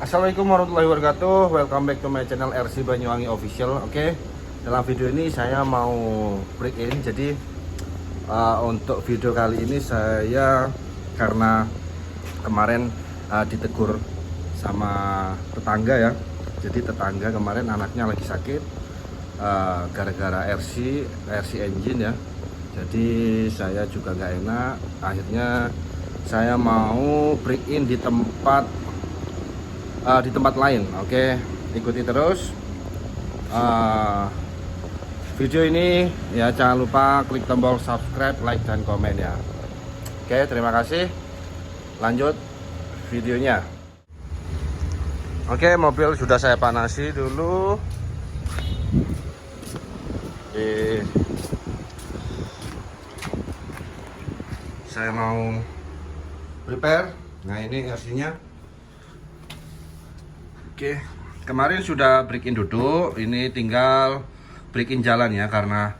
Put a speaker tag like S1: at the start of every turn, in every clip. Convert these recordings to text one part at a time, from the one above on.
S1: Assalamualaikum warahmatullahi wabarakatuh. Welcome back to my channel RC Banyuwangi Official. Oke, dalam video ini saya mau break in. Jadi untuk video kali ini saya karena kemarin ditegur sama tetangga ya. Jadi tetangga kemarin anaknya lagi sakit gara-gara RC engine ya. Jadi saya juga nggak enak. Akhirnya saya mau break in di tempat lain. Oke, ikuti terus video ini ya. Jangan lupa klik tombol subscribe, like dan komen ya. Oke, terima kasih. Lanjut videonya. Oke, mobil sudah saya panasi dulu. Saya mau prepare. Nah, ini RC-nya. Oke, kemarin sudah break in duduk, ini tinggal break in jalan ya, karena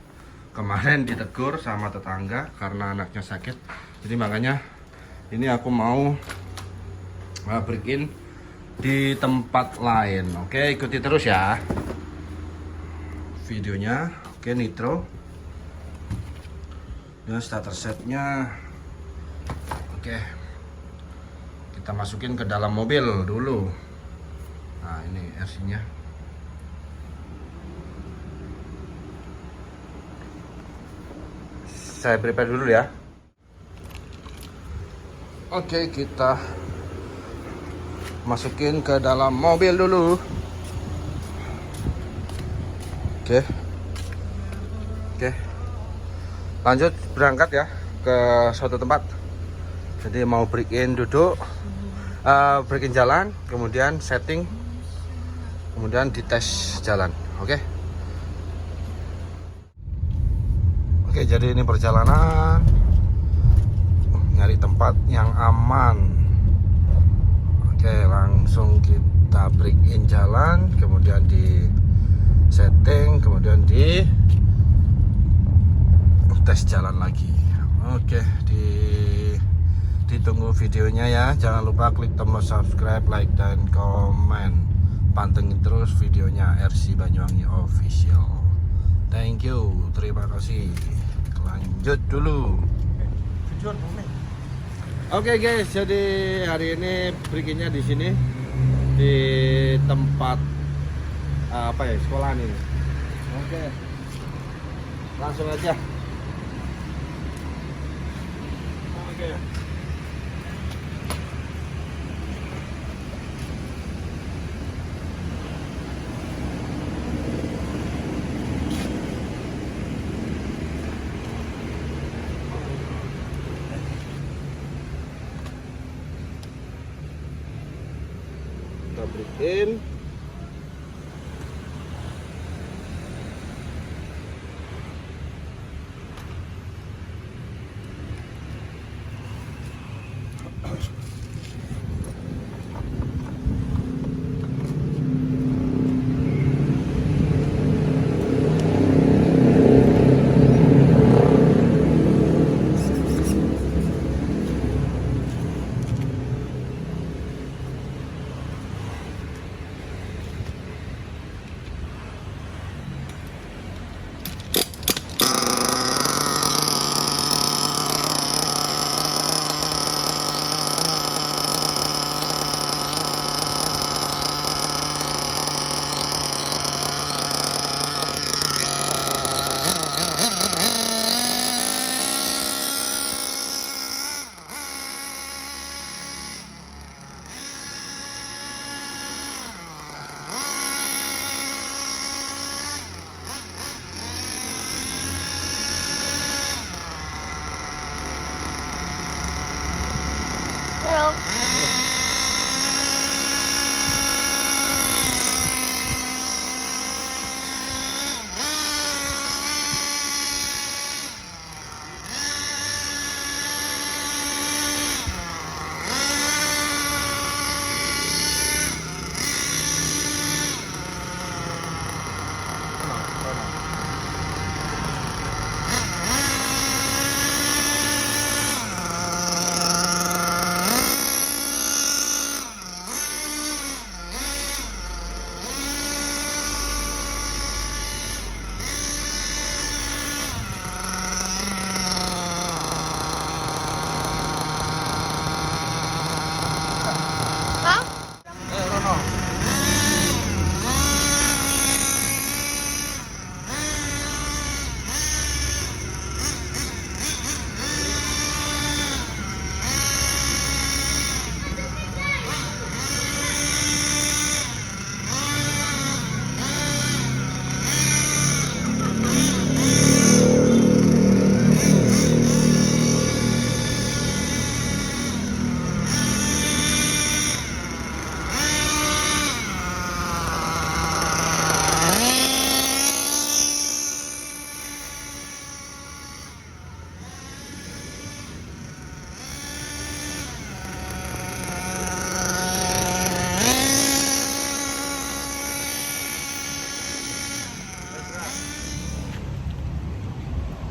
S1: kemarin ditegur sama tetangga karena anaknya sakit. Jadi makanya ini aku mau break in di tempat lain. Oke, ikuti terus ya videonya. Oke, nitro dan starter setnya. Oke, kita masukin ke dalam mobil dulu. Nah, ini RC-nya. Saya prepare dulu ya. Oke, kita masukin ke dalam mobil dulu. Oke. Lanjut berangkat ya ke suatu tempat. Jadi mau break in duduk, break in jalan, kemudian setting, kemudian dites jalan. Oke, jadi ini perjalanan nyari tempat yang aman. Oke, langsung kita break in jalan, kemudian di setting, kemudian di tes jalan lagi. Oke, ditunggu videonya ya. Jangan lupa klik tombol subscribe, like dan komen. Pantengin terus videonya RC Banyuwangi Official. Thank you, terima kasih. Lanjut dulu. Oke guys, jadi hari ini break-innya di sini di tempat apa ya, sekolah nih. Oke, langsung aja. Oke. Kita break in.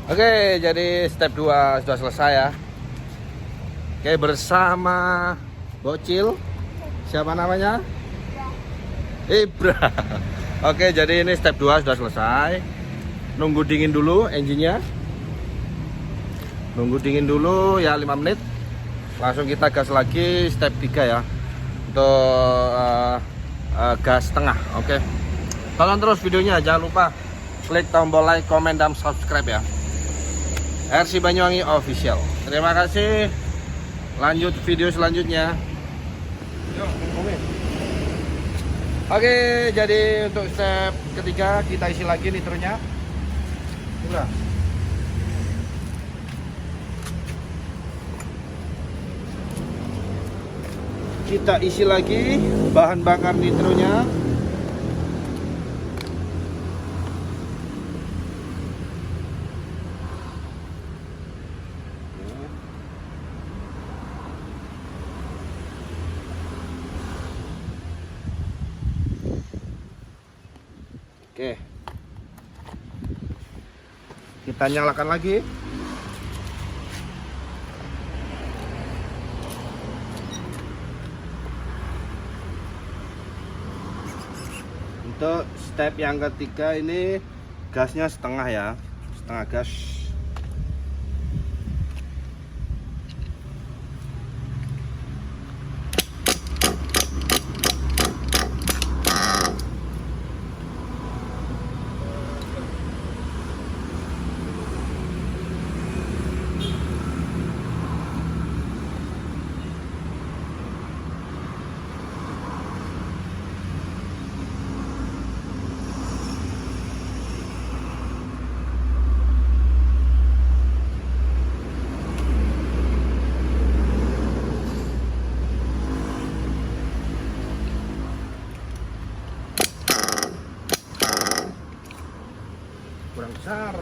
S1: Oke, jadi step 2 sudah selesai ya. Oke, bersama Bocil. Siapa namanya? Ibra. Oke, jadi ini step 2 sudah selesai. Nunggu dingin dulu engine-nya. Nunggu dingin dulu ya 5 menit. Langsung kita gas lagi step 3 ya. Untuk gas tengah. Oke. Tonton terus videonya, jangan lupa klik tombol like, komen, dan subscribe ya. RC Banyuwangi Official. Terima kasih. Lanjut video selanjutnya. Oke, jadi untuk step ketiga kita isi lagi nitronya. Udah. Kita isi lagi bahan bakar nitronya. Oke, kita nyalakan lagi. Untuk step yang ketiga ini gasnya setengah ya, setengah gas. Kurang besar.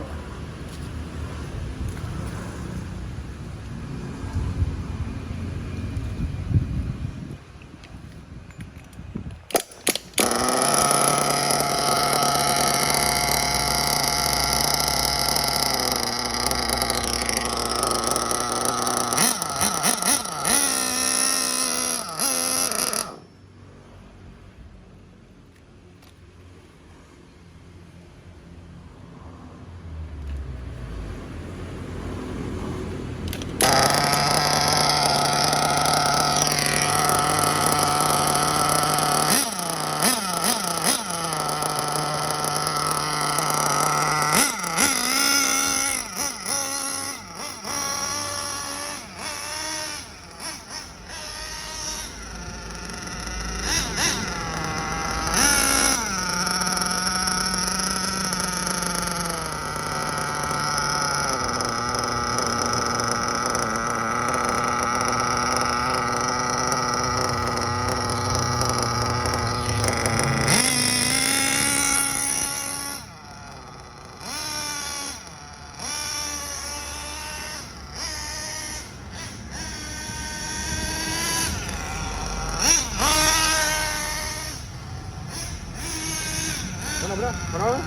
S1: Mana bro? Mana?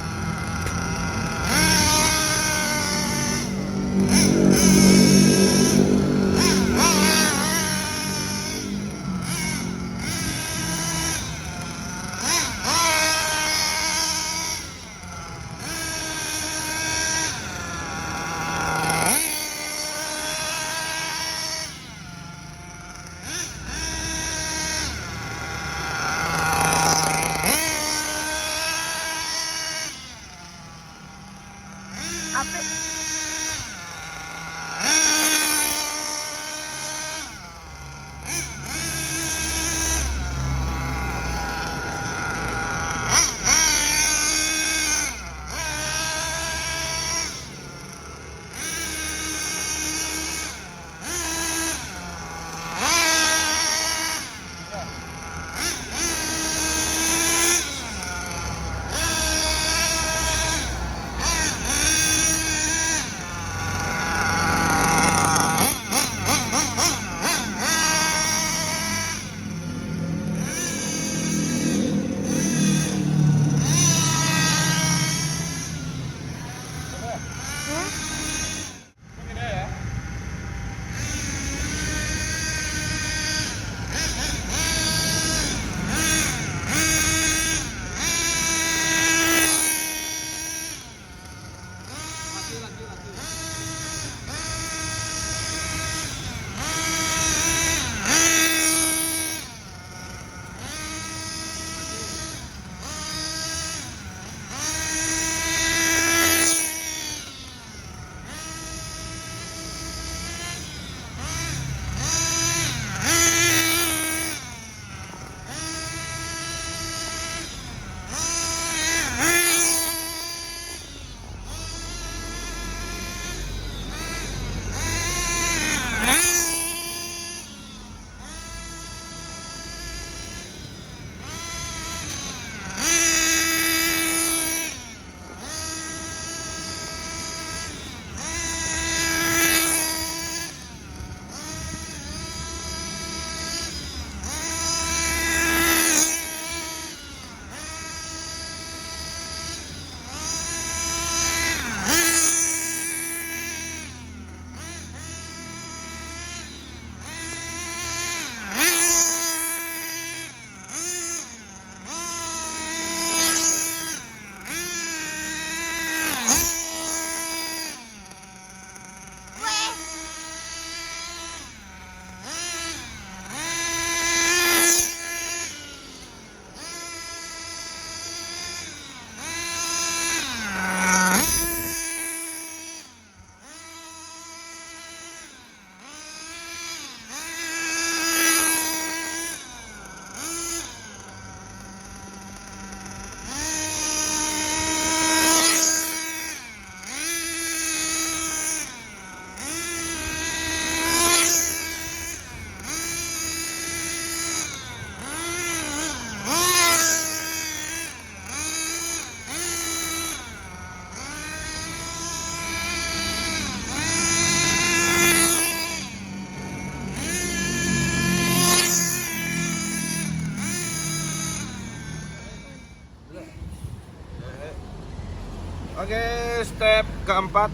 S1: Oke, step keempat,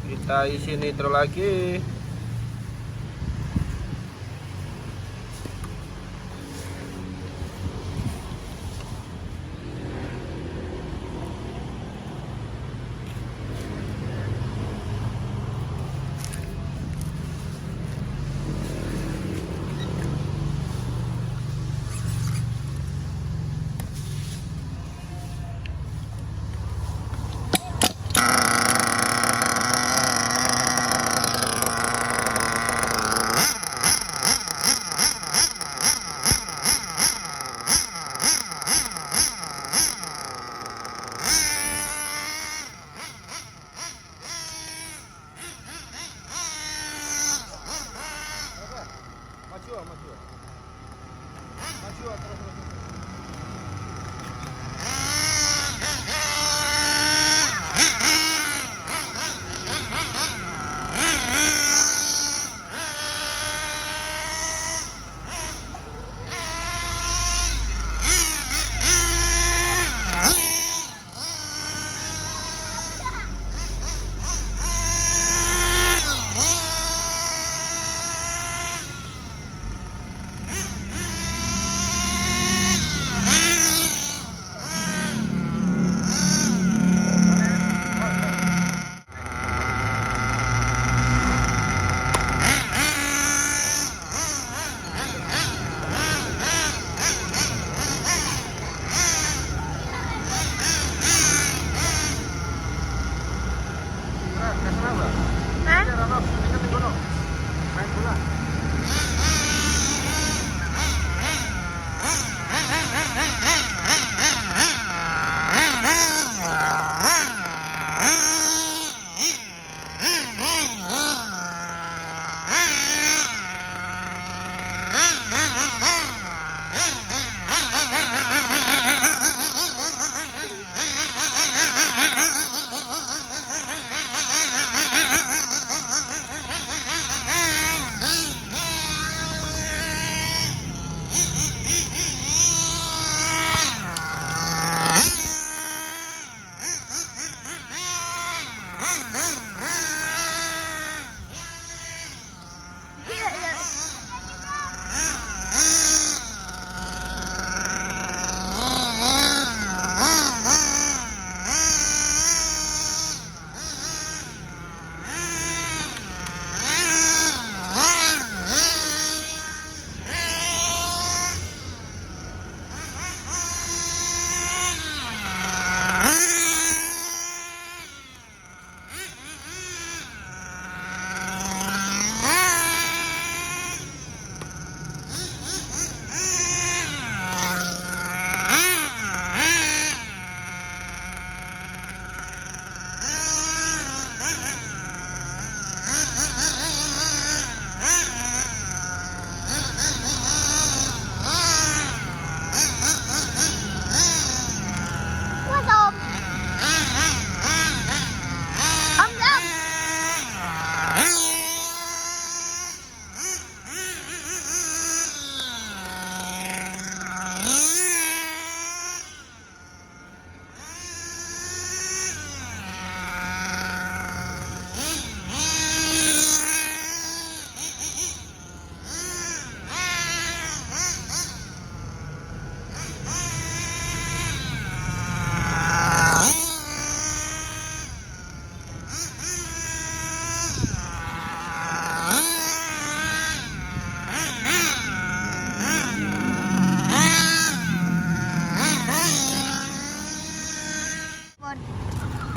S1: kita isi nitro lagi. Maju terus.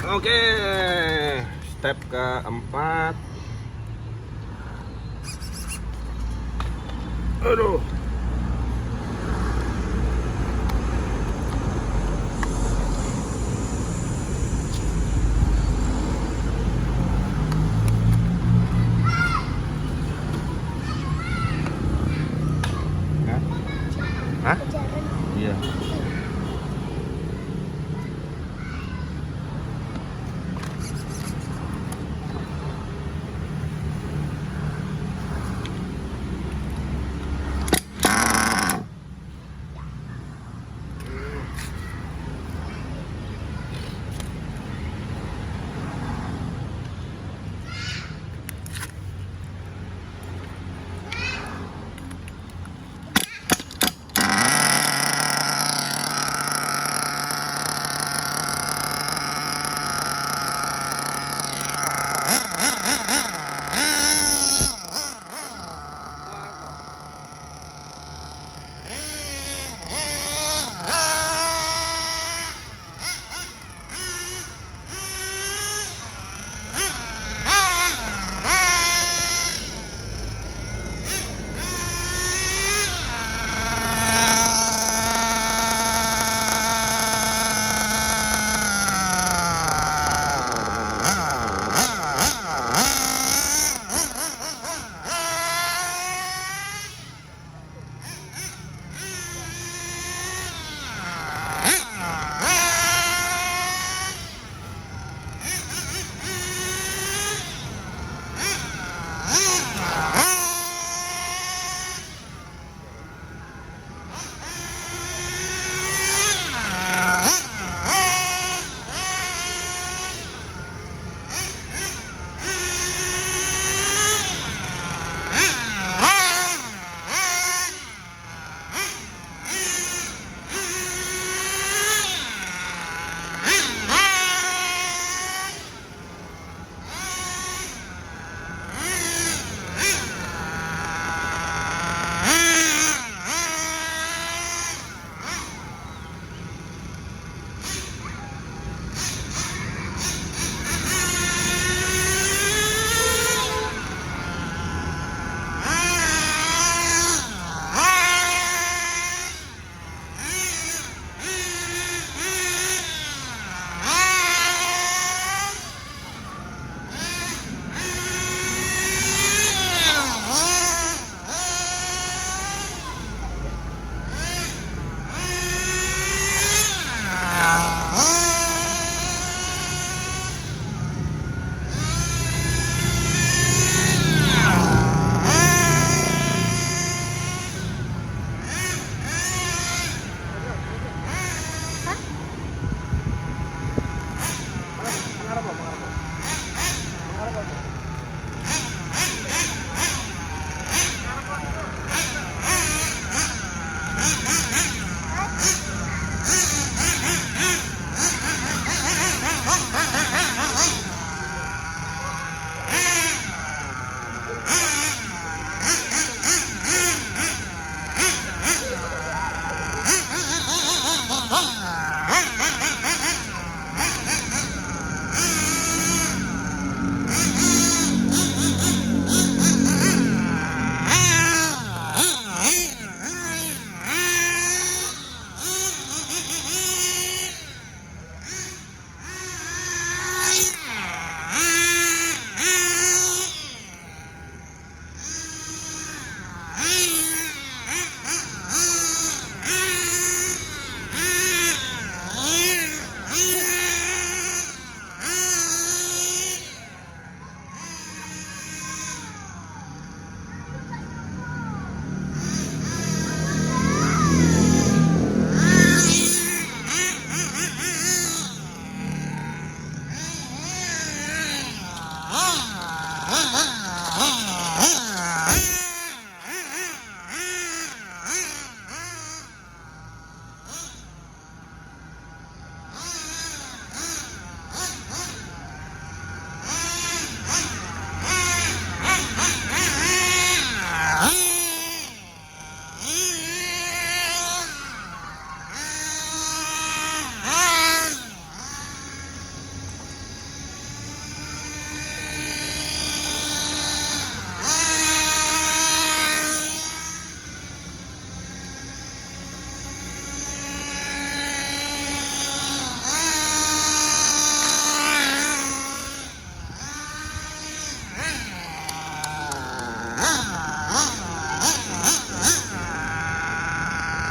S1: Oke, step keempat. Aduh.